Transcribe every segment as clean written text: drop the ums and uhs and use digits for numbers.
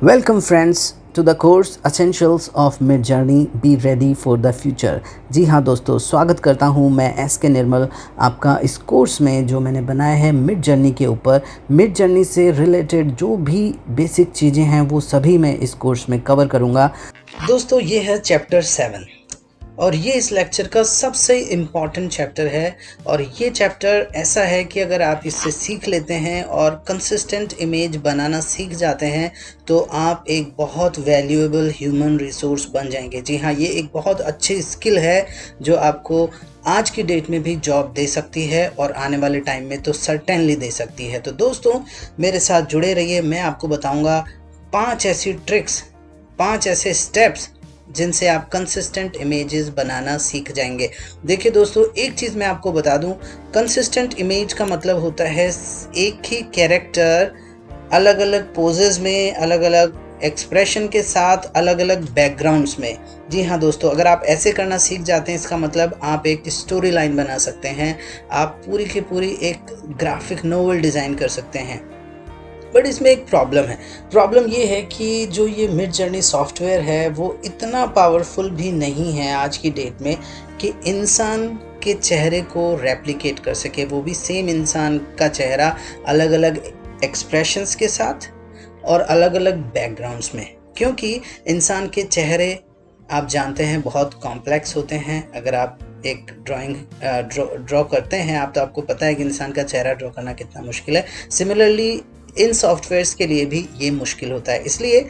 Welcome friends to the course essentials of Midjourney be ready for the future. जी हाँ दोस्तों, स्वागत करता हूँ मैं एस के निर्मल आपका इस कोर्स में जो मैंने बनाया है मिड जर्नी के ऊपर। मिड जर्नी से रिलेटेड जो भी बेसिक चीज़ें हैं वो सभी मैं इस कोर्स में कवर करूँगा। दोस्तों ये है चैप्टर 7 और ये इस लेक्चर का सबसे इम्पॉर्टेंट चैप्टर है। और ये चैप्टर ऐसा है कि अगर आप इससे सीख लेते हैं और कंसिस्टेंट इमेज बनाना सीख जाते हैं तो आप एक बहुत वैल्यूएबल ह्यूमन रिसोर्स बन जाएंगे। जी हाँ, ये एक बहुत अच्छी स्किल है जो आपको आज की डेट में भी जॉब दे सकती है और आने वाले टाइम में तो सर्टेनली दे सकती है। तो दोस्तों मेरे साथ जुड़े रहिए, मैं आपको बताऊंगा 5 ऐसी ट्रिक्स, 5 ऐसे स्टेप्स जिनसे आप कंसिस्टेंट इमेजेस बनाना सीख जाएंगे। देखिए दोस्तों, एक चीज़ मैं आपको बता दूं, कंसिस्टेंट इमेज का मतलब होता है एक ही कैरेक्टर अलग अलग पोजेस में, अलग अलग एक्सप्रेशन के साथ, अलग अलग बैकग्राउंड्स में। जी हाँ दोस्तों, अगर आप ऐसे करना सीख जाते हैं इसका मतलब आप एक स्टोरी लाइन बना सकते हैं, आप पूरी की पूरी एक ग्राफिक नोवेल डिज़ाइन कर सकते हैं। बट इसमें एक प्रॉब्लम है। प्रॉब्लम ये है कि जो ये मिड जर्नी सॉफ्टवेयर है वो इतना पावरफुल भी नहीं है आज की डेट में कि इंसान के चेहरे को रेप्लिकेट कर सके, वो भी सेम इंसान का चेहरा अलग अलग एक्सप्रेशंस के साथ और अलग अलग बैकग्राउंड्स में। क्योंकि इंसान के चेहरे आप जानते हैं बहुत कॉम्प्लेक्स होते हैं। अगर आप एक ड्राइंग ड्रॉ करते हैं आप, तो आपको पता है कि इंसान का चेहरा ड्रॉ करना कितना मुश्किल है। सिमिलरली इन सॉफ्टवेयर्स के लिए भी ये मुश्किल होता है। इसलिए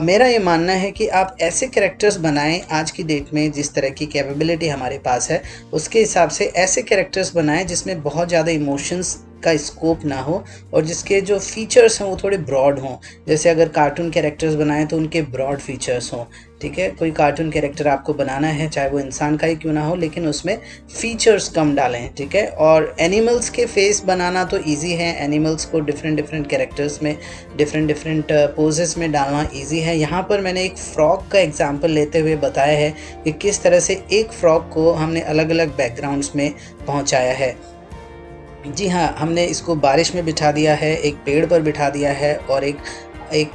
मेरा ये मानना है कि आप ऐसे कैरेक्टर्स बनाएं, आज की डेट में जिस तरह की कैपेबिलिटी हमारे पास है उसके हिसाब से ऐसे कैरेक्टर्स बनाएं जिसमें बहुत ज़्यादा इमोशंस का स्कोप ना हो और जिसके जो फीचर्स हैं वो थोड़े ब्रॉड हों। जैसे अगर कार्टून कैरेक्टर्स बनाएं तो उनके ब्रॉड फीचर्स हों। ठीक है, कोई कार्टून कैरेक्टर आपको बनाना है चाहे वो इंसान का ही क्यों ना हो, लेकिन उसमें फीचर्स कम डालें। ठीक है, और एनिमल्स के फेस बनाना तो ईजी है, एनिमल्स को डिफरेंट डिफरेंट कैरेक्टर्स में डिफरेंट पोजेस में डालना ईजी है। यहाँ पर मैंने एक फ्रॉग का एग्जाम्पल लेते हुए बताया है कि किस तरह से एक फ्रॉग को हमने अलग अलग बैकग्राउंड्स में पहुँचाया है। जी हाँ, हमने इसको बारिश में बिठा दिया है, एक पेड़ पर बिठा दिया है और एक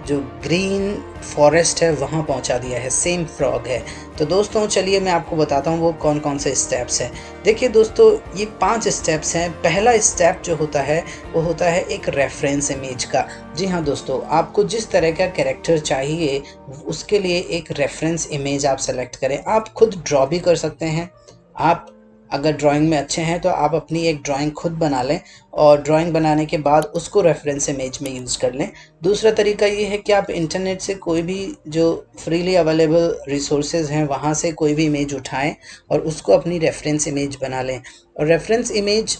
जो ग्रीन फॉरेस्ट है वहाँ पहुँचा दिया है, सेम फ्रॉग है। तो दोस्तों चलिए मैं आपको बताता हूँ वो कौन कौन से स्टेप्स हैं। देखिए दोस्तों, ये 5 स्टेप्स हैं। पहला स्टेप जो होता है वो होता है एक रेफरेंस इमेज का। जी हाँ दोस्तों, आपको जिस तरह का कैरेक्टर चाहिए उसके लिए एक रेफरेंस इमेज आप सेलेक्ट करें। आप खुद ड्रॉ भी कर सकते हैं। आप अगर ड्राइंग में अच्छे हैं तो आप अपनी एक ड्राइंग खुद बना लें और ड्राइंग बनाने के बाद उसको रेफरेंस इमेज में यूज़ कर लें। दूसरा तरीका ये है कि आप इंटरनेट से कोई भी जो फ्रीली अवेलेबल रिसोर्सेज हैं वहाँ से कोई भी इमेज उठाएं और उसको अपनी रेफरेंस इमेज बना लें और रेफरेंस इमेज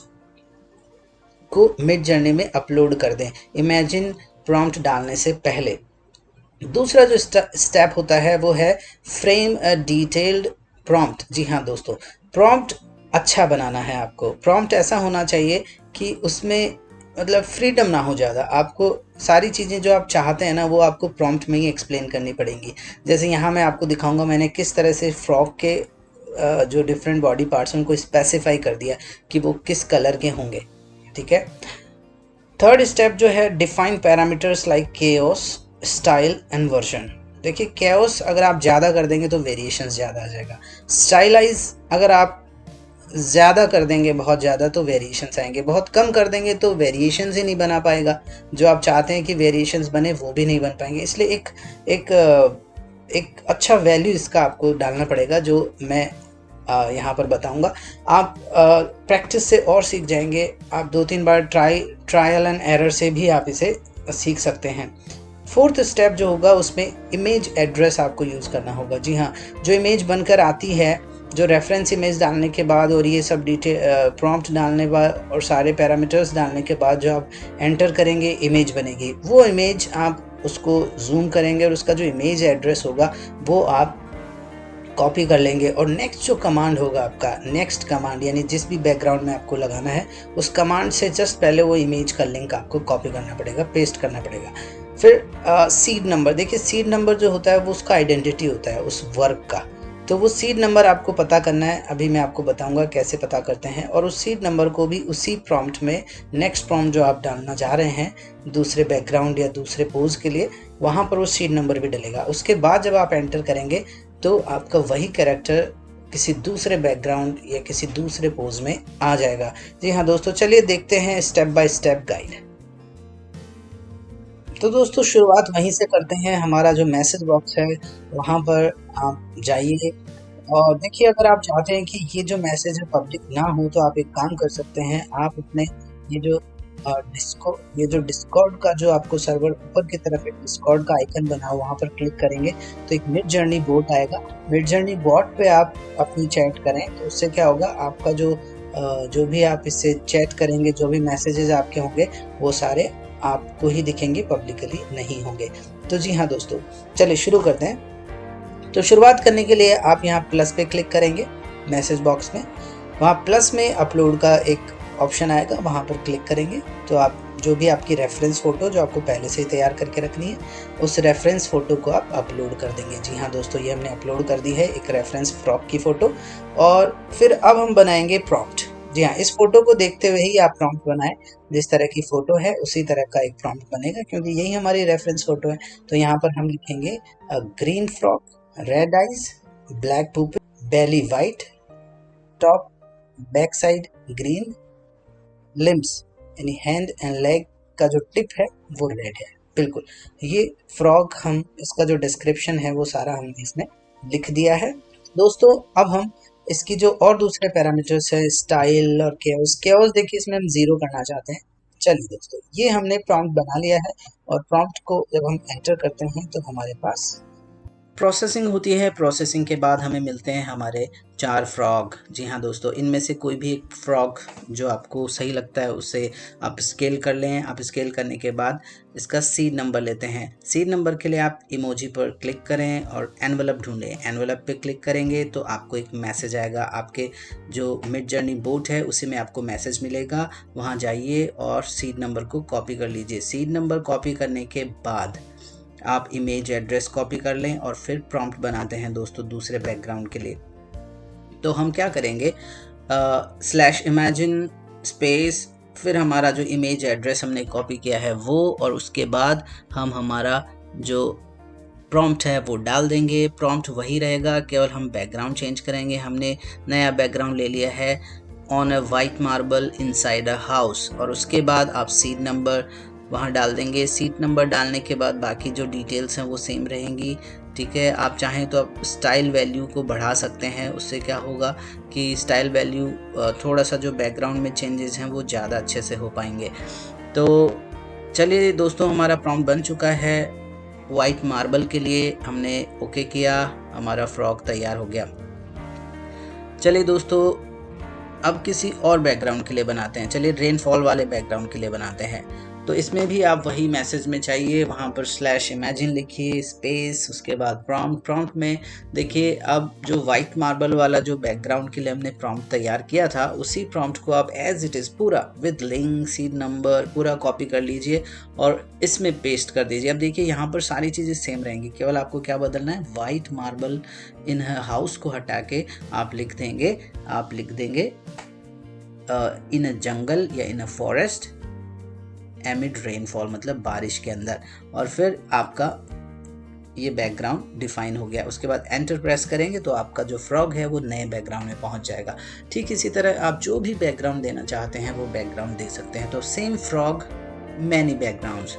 को मिड जर्नी में अपलोड कर दें इमेजिन प्रॉम्प्ट डालने से पहले। दूसरा जो स्टेप होता है वो है फ्रेम अ डिटेल्ड प्रॉम्प्ट। जी हाँ दोस्तों, प्रॉम्प्ट अच्छा बनाना है आपको। प्रॉम्प्ट ऐसा होना चाहिए कि उसमें मतलब फ्रीडम ना हो ज़्यादा। आपको सारी चीज़ें जो आप चाहते हैं ना वो आपको प्रॉम्प्ट में ही एक्सप्लेन करनी पड़ेंगी। जैसे यहाँ मैं आपको दिखाऊंगा मैंने किस तरह से फ्रॉग के जो डिफरेंट बॉडी पार्ट्स उनको स्पेसिफाई कर दिया कि वो किस कलर के होंगे। ठीक है, थर्ड स्टेप जो है define parameters like chaos, style and version. देखिए, केओस अगर आप ज़्यादा कर देंगे तो वेरिएशंस ज़्यादा आ जाएगा। स्टाइलाइज अगर आप ज़्यादा कर देंगे बहुत ज़्यादा तो वेरिएशंस आएंगे, बहुत कम कर देंगे तो वेरिएशंस ही नहीं बना पाएगा। जो आप चाहते हैं कि वेरिएशंस बने वो भी नहीं बन पाएंगे। इसलिए एक अच्छा वैल्यू इसका आपको डालना पड़ेगा जो मैं यहाँ पर बताऊंगा। आप प्रैक्टिस से और सीख जाएंगे। आप 2-3 बार ट्रायल एंड एरर से भी आप इसे सीख सकते हैं। फोर्थ स्टेप जो होगा उसमें इमेज एड्रेस आपको यूज़ करना होगा। जी हाँ, जो इमेज बनकर आती है, जो रेफरेंस इमेज डालने के बाद और ये सब डिटेल प्रॉम्प्ट डालने बाद और सारे पैरामीटर्स डालने के बाद जो आप एंटर करेंगे इमेज बनेगी। वो इमेज आप उसको जूम करेंगे और उसका जो इमेज एड्रेस होगा वो आप कॉपी कर लेंगे और नेक्स्ट जो कमांड होगा आपका, नेक्स्ट कमांड यानी जिस भी बैकग्राउंड में आपको लगाना है उस कमांड से जस्ट पहले वो इमेज का लिंक आपको कॉपी करना पड़ेगा, पेस्ट करना पड़ेगा। फिर सीड नंबर। देखिए, सीड नंबर जो होता है वो उसका आइडेंटिटी होता है उस वर्क का। तो वो सीड नंबर आपको पता करना है। अभी मैं आपको बताऊंगा कैसे पता करते हैं। और उस सीड नंबर को भी उसी प्रॉम्प्ट में, नेक्स्ट प्रॉम्प्ट जो आप डालना चाह रहे हैं दूसरे बैकग्राउंड या दूसरे पोज के लिए, वहाँ पर वो सीड नंबर भी डलेगा। उसके बाद जब आप एंटर करेंगे तो आपका वही कैरेक्टर किसी दूसरे बैकग्राउंड या किसी दूसरे पोज में आ जाएगा। जी हाँ दोस्तों, चलिए देखते हैं स्टेप बाय स्टेप गाइड। तो दोस्तों शुरुआत वहीं से करते हैं। हमारा जो मैसेज बॉक्स है वहाँ पर आप जाइए और देखिए, अगर आप चाहते हैं कि ये जो मैसेज है पब्लिक ना हो तो आप एक काम कर सकते हैं। आप अपने ये जो डिस्कॉर्ड का जो आपको सर्वर ऊपर की तरफ एक डिस्कॉर्ड का आइकन बना हो, वहाँ पर क्लिक करेंगे तो एक मिड जर्नी बोट आएगा। मिड जर्नी बोट पे आप अपनी चैट करें तो उससे क्या होगा, आपका जो भी आप इससे चैट करेंगे, जो भी मैसेजेस आपके होंगे वो सारे आपको ही दिखेंगे, पब्लिकली नहीं होंगे। तो जी हाँ दोस्तों, चलिए शुरू करते हैं। तो शुरुआत करने के लिए आप यहाँ प्लस पे क्लिक करेंगे मैसेज बॉक्स में। वहाँ प्लस में अपलोड का एक ऑप्शन आएगा, वहाँ पर क्लिक करेंगे तो आप जो भी आपकी रेफरेंस फ़ोटो जो आपको पहले से ही तैयार करके रखनी है, उस रेफरेंस फ़ोटो को आप अपलोड कर देंगे। जी हाँ दोस्तों, ये हमने अपलोड कर दी है एक रेफरेंस फ्रॉक की फ़ोटो। और फिर अब हम बनाएंगे प्रॉम्प्ट। जी हाँ, इस फोटो को देखते हुए ही आप प्रॉम्प्ट बनाएं। जिस तरह की फ़ोटो है उसी तरह का एक प्रॉम्प्ट बनेगा, क्योंकि यही हमारी रेफरेंस फ़ोटो है। तो यहाँ पर हम लिखेंगे green frock, red eyes, black pupil, belly white, top back side green, limbs यानी हैंड एंड लेग का जो टिप है वो रेड है। बिल्कुल, ये फ्रॉग हम इसका जो डिस्क्रिप्शन है वो सारा हमने इसमें लिख दिया है। दोस्तों अब हम इसकी जो और दूसरे पैरामीटर्स है, स्टाइल और केओस देखिए इसमें हम 0 करना चाहते हैं। चलिए दोस्तों, ये हमने प्रॉम्प्ट बना लिया है और प्रॉम्प्ट को जब हम एंटर करते हैं तो हमारे पास प्रोसेसिंग होती है। प्रोसेसिंग के बाद हमें मिलते हैं हमारे 4 फ्रॉग। जी हाँ दोस्तों, इनमें से कोई भी एक फ्रॉग जो आपको सही लगता है उसे आप स्केल कर लें। आप स्केल करने के बाद इसका सीड नंबर लेते हैं। सीड नंबर के लिए आप इमोजी पर क्लिक करें और एनवलप ढूंढें। एनवलप पे क्लिक करेंगे तो आपको एक मैसेज आएगा। आपके जो मिड जर्नी बोट है उसी में आपको मैसेज मिलेगा। वहाँ जाइए और सीड नंबर को कॉपी कर लीजिए। सीड नंबर कॉपी करने के बाद आप इमेज एड्रेस कॉपी कर लें और फिर प्रॉम्प्ट बनाते हैं दोस्तों दूसरे बैकग्राउंड के लिए। तो हम क्या करेंगे, /imagine स्पेस, फिर हमारा जो इमेज एड्रेस हमने कॉपी किया है वो, और उसके बाद हम हमारा जो प्रॉम्प्ट है वो डाल देंगे। प्रॉम्प्ट वही रहेगा, केवल हम बैकग्राउंड चेंज करेंगे। हमने नया बैकग्राउंड ले लिया है, on a white marble inside a house, और उसके बाद आप सीड नंबर वहाँ डाल देंगे। सीट नंबर डालने के बाद बाकी जो डिटेल्स हैं वो सेम रहेंगी। ठीक है, आप चाहें तो आप स्टाइल वैल्यू को बढ़ा सकते हैं। उससे क्या होगा कि स्टाइल वैल्यू थोड़ा सा जो बैकग्राउंड में चेंजेस हैं वो ज़्यादा अच्छे से हो पाएंगे। तो चलिए दोस्तों, हमारा प्रॉम्प्ट बन चुका है। वाइट मार्बल के लिए हमने ओके किया, हमारा फ्रॉक तैयार हो गया। चलिए दोस्तों, अब किसी और बैकग्राउंड के लिए बनाते हैं। चलिए रेनफॉल वाले बैकग्राउंड के लिए बनाते हैं। तो इसमें भी आप वही मैसेज में चाहिए, वहाँ पर /imagine लिखिए स्पेस, उसके बाद प्रॉम्प्ट में देखिए अब जो वाइट मार्बल वाला जो बैकग्राउंड के लिए हमने प्रॉम्प्ट तैयार किया था उसी प्रॉम्प्ट को आप एज इट इज़ पूरा विद लिंक, सीड नंबर पूरा कॉपी कर लीजिए और इसमें पेस्ट कर दीजिए। अब देखिए यहाँ पर सारी चीज़ें सेम रहेंगी, केवल आपको क्या बदलना है, वाइट मार्बल इन हाउस को हटा के आप लिख देंगे इन अ जंगल या इन अ फॉरेस्ट एमिड रेनफॉल, मतलब बारिश के अंदर, और फिर आपका ये बैकग्राउंड डिफाइन हो गया। उसके बाद एंटर प्रेस करेंगे तो आपका जो फ्रॉग है वो नए बैकग्राउंड में पहुंच जाएगा। ठीक इसी तरह आप जो भी बैकग्राउंड देना चाहते हैं वो बैकग्राउंड दे सकते हैं। तो सेम फ्रॉग मैनी बैकग्राउंड्स।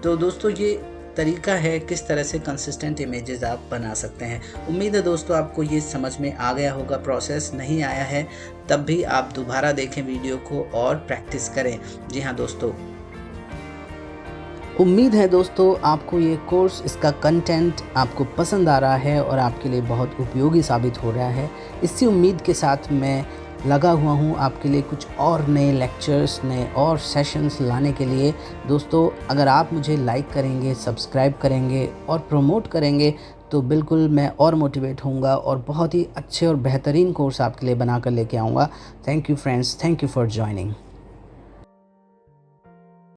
तो दोस्तों ये तरीका है किस तरह से कंसिस्टेंट इमेजेस आप बना सकते हैं। उम्मीद है दोस्तों आपको ये समझ में आ गया होगा। प्रोसेस नहीं आया है तब भी आप दोबारा देखें वीडियो को और प्रैक्टिस करें। जी हाँ दोस्तों, उम्मीद है दोस्तों आपको ये कोर्स, इसका कंटेंट आपको पसंद आ रहा है और आपके लिए बहुत उपयोगी साबित हो रहा है। इसी उम्मीद के साथ मैं लगा हुआ हूँ आपके लिए कुछ और नए लेक्चर्स, नए और सेशंस लाने के लिए। दोस्तों अगर आप मुझे लाइक करेंगे, सब्सक्राइब करेंगे और प्रमोट करेंगे तो बिल्कुल मैं और मोटिवेट होऊंगा और बहुत ही अच्छे और बेहतरीन कोर्स आपके लिए बना कर लेके आऊँगा। Thank you friends, thank you for joining.